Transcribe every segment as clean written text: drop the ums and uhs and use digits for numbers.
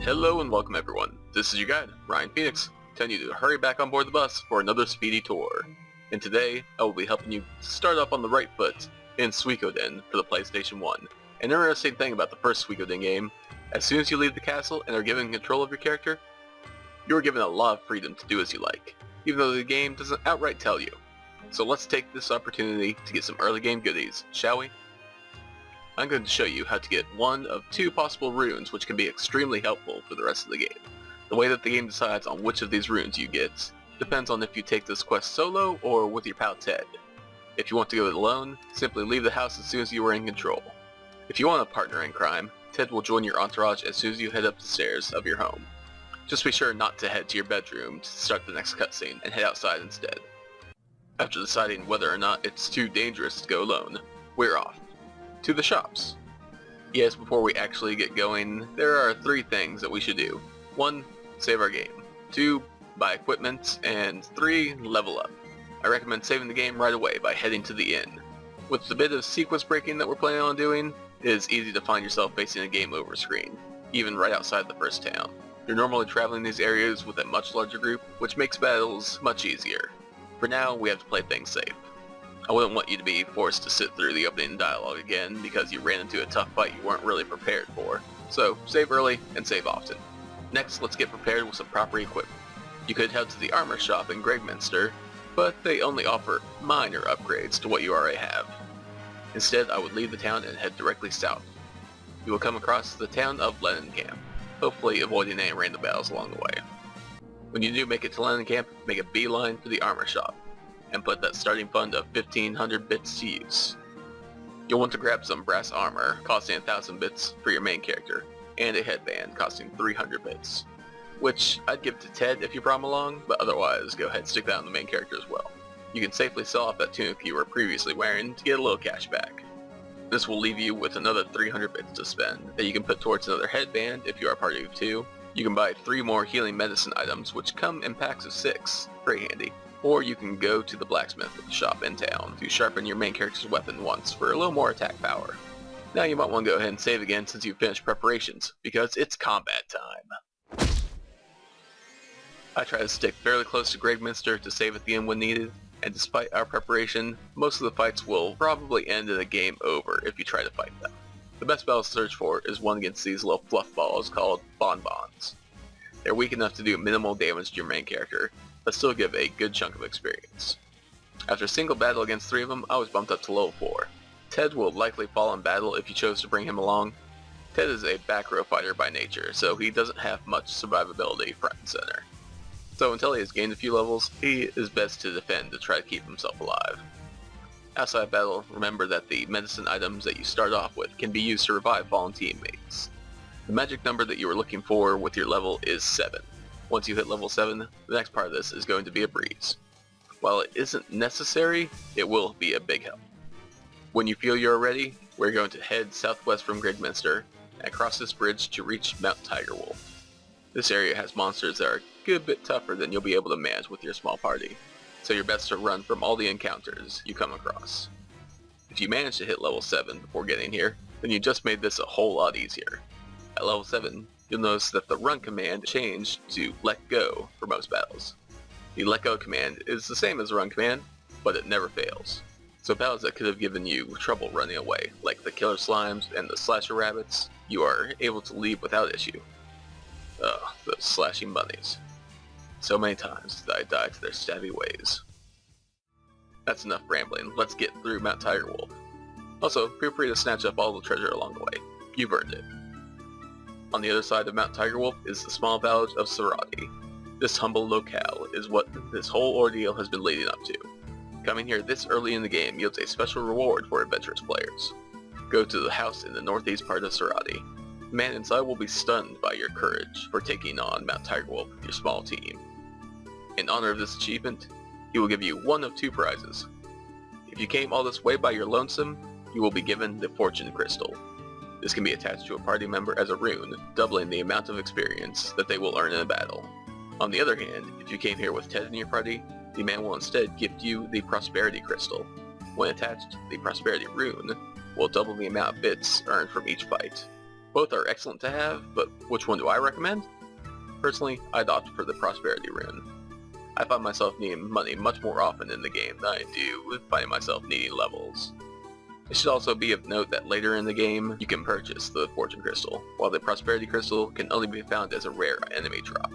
Hello and welcome everyone. This is your guide, Ryan Phoenix, telling you to hurry back on board the bus for another Speedy Tour. And today, I will be helping you start up on the right foot in Suikoden for the PlayStation 1. An interesting thing about the first Suikoden game, as soon as you leave the castle and are given control of your character, you are given a lot of freedom to do as you like, even though the game doesn't outright tell you. So let's take this opportunity to get some early game goodies, shall we? I'm going to show you how to get one of two possible runes which can be extremely helpful for the rest of the game. The way that the game decides on which of these runes you get depends on if you take this quest solo or with your pal Ted. If you want to go it alone, simply leave the house as soon as you are in control. If you want a partner in crime, Ted will join your entourage as soon as you head up the stairs of your home. Just be sure not to head to your bedroom to start the next cutscene and head outside instead. After deciding whether or not it's too dangerous to go alone, we're off to the shops. Yes, before we actually get going, there are three things that we should do. 1. Save our game. 2. Buy equipment. And 3. Level up. I recommend saving the game right away by heading to the inn. With the bit of sequence breaking that we're planning on doing, it is easy to find yourself facing a game over screen, even right outside the first town. You're normally traveling these areas with a much larger group, which makes battles much easier. For now, we have to play things safe. I wouldn't want you to be forced to sit through the opening dialogue again because you ran into a tough fight you weren't really prepared for. So, save early and save often. Next, let's get prepared with some proper equipment. You could head to the armor shop in Gregminster, but they only offer minor upgrades to what you already have. Instead, I would leave the town and head directly south. You will come across the town of Camp, hopefully avoiding any random battles along the way. When you do make it to Camp, make a beeline for the armor shop, and put that starting fund of 1500 bits to use. You'll want to grab some brass armor costing 1000 bits for your main character, and a headband costing 300 bits, which I'd give to Ted if you brought him along, but otherwise go ahead and stick that on the main character as well. You can safely sell off that tunic you were previously wearing to get a little cash back. This will leave you with another 300 bits to spend that you can put towards another headband if you are a party of 2. You can buy 3 more healing medicine items which come in packs of 6, very handy. Or you can go to the blacksmith shop in town to sharpen your main character's weapon once for a little more attack power. Now you might want to go ahead and save again since you've finished preparations, because it's combat time. I try to stick fairly close to Gregminster to save at the end when needed, and despite our preparation, most of the fights will probably end in a game over if you try to fight them. The best battle to search for is one against these little fluff balls called bonbons. They're weak enough to do minimal damage to your main character, but still give a good chunk of experience. After a single battle against 3 of them, I was bumped up to level 4. Ted will likely fall in battle if you chose to bring him along. Ted is a back row fighter by nature, so he doesn't have much survivability front and center. So until he has gained a few levels, he is best to defend to try to keep himself alive. Outside battle, remember that the medicine items that you start off with can be used to revive fallen teammates. The magic number that you are looking for with your level is 7. Once you hit level 7, the next part of this is going to be a breeze. While it isn't necessary, it will be a big help. When you feel you're ready, we're going to head southwest from Gregminster and cross this bridge to reach Mount Tigerwolf. This area has monsters that are a good bit tougher than you'll be able to manage with your small party, so you're best to run from all the encounters you come across. If you manage to hit level 7 before getting here, then you just made this a whole lot easier. At level 7, you'll notice that the run command changed to let go for most battles. The let go command is the same as the run command, but it never fails. So battles that could have given you trouble running away, like the killer slimes and the slasher rabbits, you are able to leave without issue. Ugh, those slashing bunnies. So many times did I die to their stabby ways. That's enough rambling, let's get through Mount Tigerwolf. Also, feel free to snatch up all the treasure along the way. You've earned it. On the other side of Mount Tigerwolf is the small village of Sarati. This humble locale is what this whole ordeal has been leading up to. Coming here this early in the game yields a special reward for adventurous players. Go to the house in the northeast part of Sarati. The man inside will be stunned by your courage for taking on Mount Tigerwolf with your small team. In honor of this achievement, he will give you one of 2 prizes. If you came all this way by your lonesome, you will be given the Fortune Crystal. This can be attached to a party member as a rune, doubling the amount of experience that they will earn in a battle. On the other hand, if you came here with Ted in your party, the man will instead gift you the Prosperity Crystal. When attached, the Prosperity Rune will double the amount of bits earned from each fight. Both are excellent to have, but which one do I recommend? Personally, I'd opt for the Prosperity Rune. I find myself needing money much more often in the game than I do finding myself needing levels. It should also be of note that later in the game, you can purchase the Fortune Crystal, while the Prosperity Crystal can only be found as a rare enemy drop.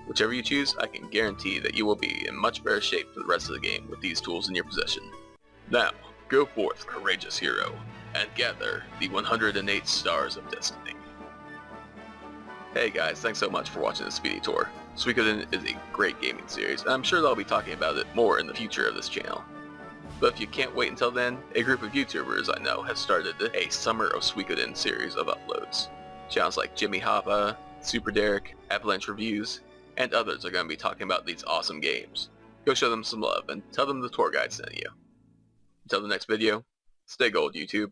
Whichever you choose, I can guarantee that you will be in much better shape for the rest of the game with these tools in your possession. Now, go forth, courageous hero, and gather the 108 Stars of Destiny. Hey guys, thanks so much for watching this Speedy Tour. Suikoden is a great gaming series, and I'm sure that I'll be talking about it more in the future of this channel. But if you can't wait until then, a group of YouTubers I know has started a Summer of Suikoden series of uploads. Channels like Jimmy Hoppa, Super Derek, Avalanche Reviews, and others are going to be talking about these awesome games. Go show them some love and tell them the tour guide sent you. Until the next video, stay gold YouTube.